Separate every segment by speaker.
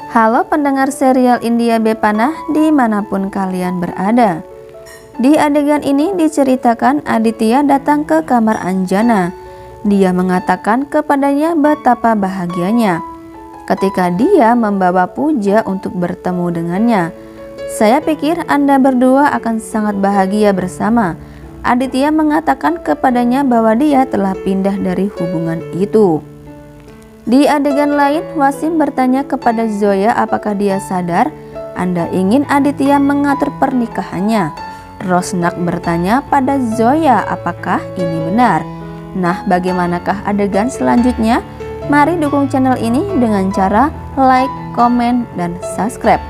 Speaker 1: Halo pendengar serial India Bepanah dimanapun kalian berada. Di adegan ini diceritakan Aditya datang ke kamar Anjana. Dia mengatakan kepadanya betapa bahagianya ketika dia membawa Puja untuk bertemu dengannya. Saya pikir Anda berdua akan sangat bahagia bersama. Aditya mengatakan kepadanya bahwa dia telah pindah dari hubungan itu. Di adegan lain, Wasim bertanya kepada Zoya apakah dia sadar Anda ingin Aditya mengatur pernikahannya. Rosnak bertanya pada Zoya apakah ini benar. Nah, bagaimanakah adegan selanjutnya? Mari dukung channel ini dengan cara like, komen, dan subscribe.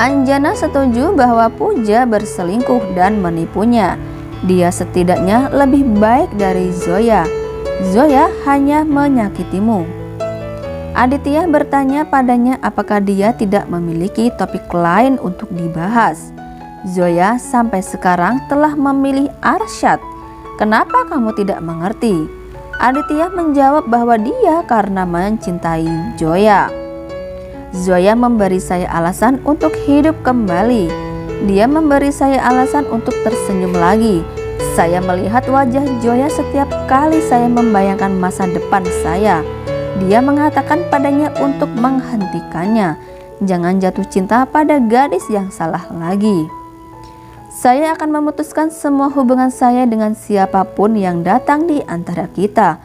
Speaker 1: Anjana setuju bahwa Puja berselingkuh dan menipunya. Dia setidaknya lebih baik dari Zoya. Zoya hanya menyakitimu. Aditya bertanya padanya apakah dia tidak memiliki topik lain untuk dibahas. Zoya sampai sekarang telah memilih Arsyad. Kenapa kamu tidak mengerti? Aditya menjawab bahwa dia karena mencintai Zoya. Zoya memberi saya alasan untuk hidup kembali. Dia memberi saya alasan untuk tersenyum lagi. Saya melihat wajah Zoya setiap kali saya membayangkan masa depan saya. Dia mengatakan padanya untuk menghentikannya. Jangan jatuh cinta pada gadis yang salah lagi. Saya akan memutuskan semua hubungan saya dengan siapapun yang datang di antara kita.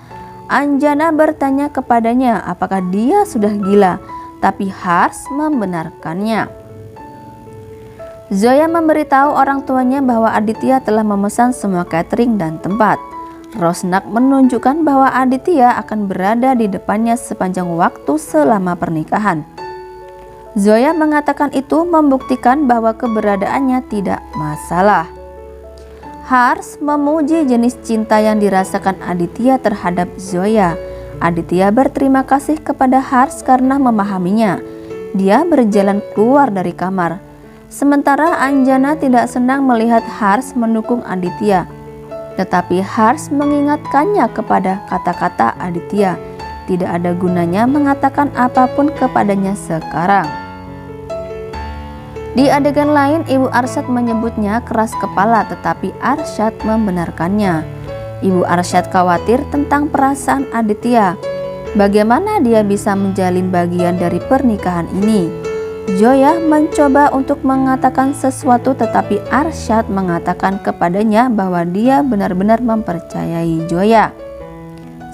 Speaker 1: Anjana bertanya kepadanya apakah dia sudah gila. Tapi Hars membenarkannya. Zoya memberitahu orang tuanya bahwa Aditya telah memesan semua catering dan tempat. Rosnak menunjukkan bahwa Aditya akan berada di depannya sepanjang waktu selama pernikahan. Zoya mengatakan itu membuktikan bahwa keberadaannya tidak masalah. Hars memuji jenis cinta yang dirasakan Aditya terhadap Zoya. Aditya berterima kasih kepada Hars karena memahaminya. Dia berjalan keluar dari kamar. Sementara Anjana tidak senang melihat Hars mendukung Aditya. Tetapi Hars mengingatkannya kepada kata-kata Aditya. Tidak ada gunanya mengatakan apapun kepadanya sekarang. Di adegan lain, Ibu Arsyad menyebutnya keras kepala, tetapi Arsyad membenarkannya. Ibu Arsyad khawatir tentang perasaan Aditya. Bagaimana dia bisa menjalin bagian dari pernikahan ini? Zoya mencoba untuk mengatakan sesuatu, tetapi Arsyad mengatakan kepadanya bahwa dia benar-benar mempercayai Zoya.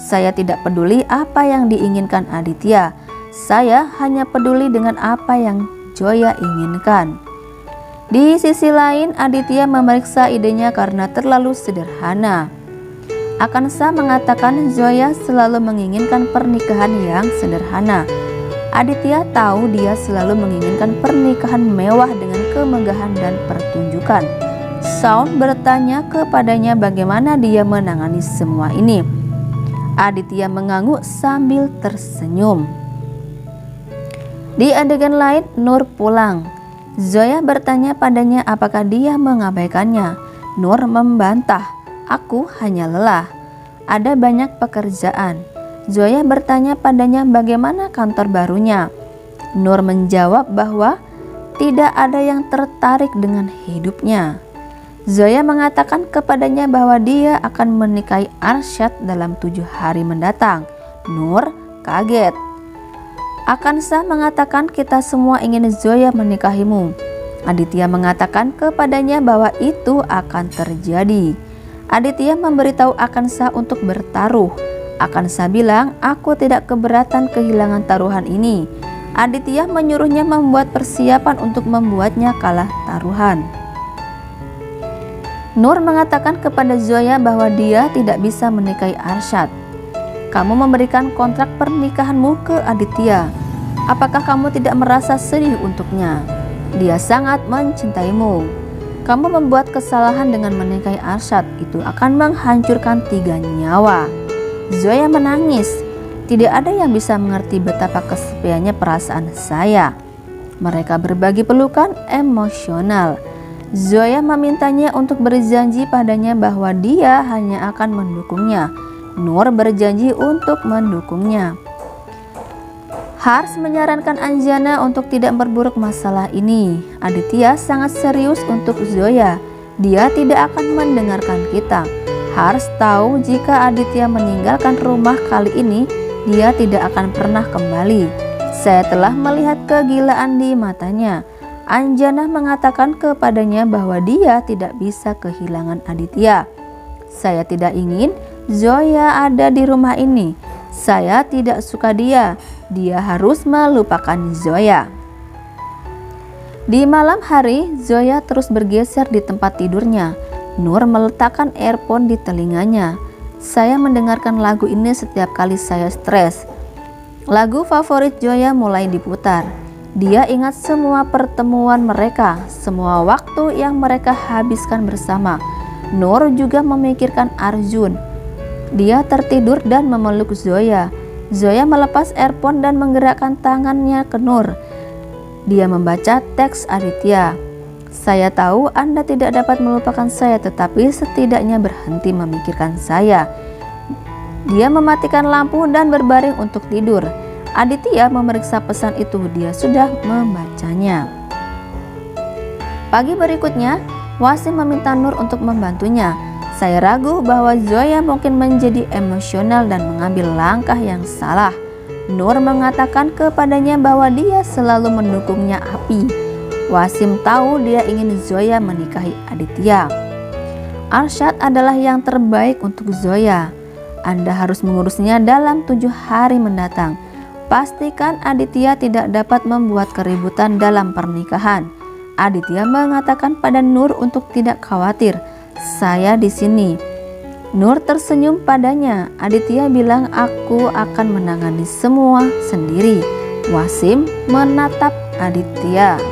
Speaker 1: Saya tidak peduli apa yang diinginkan Aditya. Saya hanya peduli dengan apa yang Zoya inginkan. Di sisi lain, Aditya memeriksa idenya karena terlalu sederhana. Akansha mengatakan Zoya selalu menginginkan pernikahan yang sederhana. Aditya tahu dia selalu menginginkan pernikahan mewah dengan kemegahan dan pertunjukan. Shaun bertanya kepadanya bagaimana dia menangani semua ini. Aditya mengangguk sambil tersenyum. Di adegan lain, Nur pulang. Zoya bertanya padanya apakah dia mengabaikannya. Nur membantah, "Aku hanya lelah. Ada banyak pekerjaan." Zoya bertanya padanya bagaimana kantor barunya. Nur menjawab bahwa tidak ada yang tertarik dengan hidupnya. Zoya mengatakan kepadanya bahwa dia akan menikahi Arsyad dalam 7 hari mendatang. Nur kaget. Akansha mengatakan kita semua ingin Zoya menikahimu. Aditya mengatakan kepadanya bahwa itu akan terjadi. Aditya memberitahu Akansha untuk bertaruh. Akansha bilang, "Aku tidak keberatan kehilangan taruhan ini." Aditya menyuruhnya membuat persiapan untuk membuatnya kalah taruhan. Nur mengatakan kepada Zoya bahwa dia tidak bisa menikahi Arsyad. "Kamu memberikan kontrak pernikahanmu ke Aditya. Apakah kamu tidak merasa sedih untuknya? Dia sangat mencintaimu. Kamu membuat kesalahan dengan menikahi Arsyad, itu akan menghancurkan 3 nyawa." Zoya menangis. Tidak ada yang bisa mengerti betapa kesepiannya perasaan saya. Mereka berbagi pelukan emosional. Zoya memintanya untuk berjanji padanya bahwa dia hanya akan mendukungnya. Nur berjanji untuk mendukungnya. Hars menyarankan Anjana untuk tidak memperburuk masalah ini. Aditya sangat serius untuk Zoya. Dia tidak akan mendengarkan kita. Hars tahu jika Aditya meninggalkan rumah kali ini, dia tidak akan pernah kembali. Saya telah melihat kegilaan di matanya. Anjana mengatakan kepadanya bahwa dia tidak bisa kehilangan Aditya. Saya tidak ingin Zoya ada di rumah ini. Saya tidak suka dia. Dia harus melupakan Zoya. Di malam hari, Zoya terus bergeser di tempat tidurnya. Nur meletakkan earphone di telinganya. Saya mendengarkan lagu ini setiap kali saya stres. Lagu favorit Zoya mulai diputar. Dia ingat semua pertemuan mereka, semua waktu yang mereka habiskan bersama. Nur juga memikirkan Arjun. Dia tertidur dan memeluk Zoya. Zoya melepas earphone dan menggerakkan tangannya ke Nur. Dia membaca teks Aditya. Saya tahu Anda tidak dapat melupakan saya, tetapi setidaknya berhenti memikirkan saya. Dia mematikan lampu dan berbaring untuk tidur. Aditya memeriksa pesan itu, dia sudah membacanya. Pagi berikutnya, Wasim meminta Nur untuk membantunya. Saya ragu bahwa Zoya mungkin menjadi emosional dan mengambil langkah yang salah. Nur mengatakan kepadanya bahwa dia selalu mendukungnya api. Wasim tahu dia ingin Zoya menikahi Aditya. Arsyad adalah yang terbaik untuk Zoya. Anda harus mengurusnya dalam 7 hari mendatang. Pastikan Aditya tidak dapat membuat keributan dalam pernikahan. Aditya mengatakan pada Nur untuk tidak khawatir. Saya di sini. Nur tersenyum padanya. Aditya bilang aku akan menangani semua sendiri. Wasim menatap Aditya.